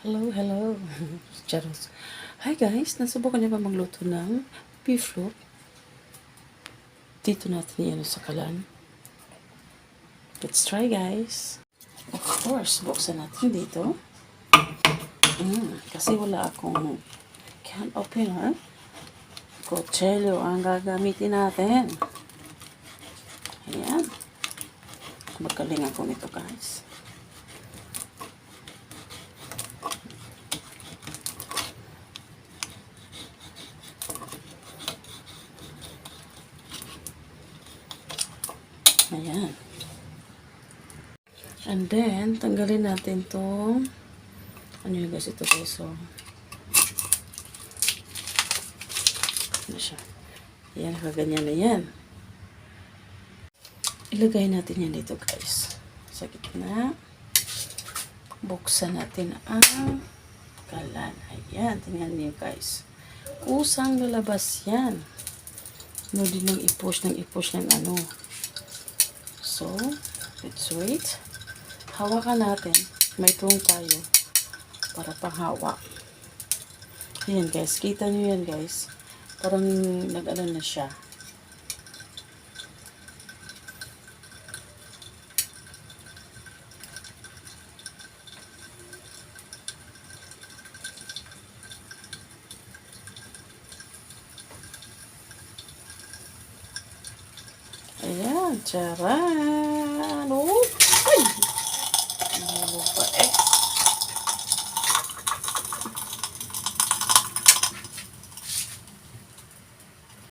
Hello. Charos. Hi guys, nasubukan niyo ba magluto ng beef loaf? Dito natin yan sa kalan. Let's try guys. Of course, buksan natin dito. Kasi wala akong can opener. Kutsilyo ang gagamitin natin. Ayan. Magaling ako nito guys. Ayan. And then, tanggalin natin itong ano yung guys ito guys. So, ano siya? Ayan, nakaganyan na yan. Ilagay natin yan dito guys. Sa gitna. Buksan natin ang kalan. Ayan, tingnan niyo guys. Kusang lalabas yan. No din ng i-push ng ano. So, let's wait. Hawakan natin. May tong tayo. Para panghawak. Ayan guys. Kita nyo yan guys. Parang nag-ano na siya. Ayan. Charan. Oh!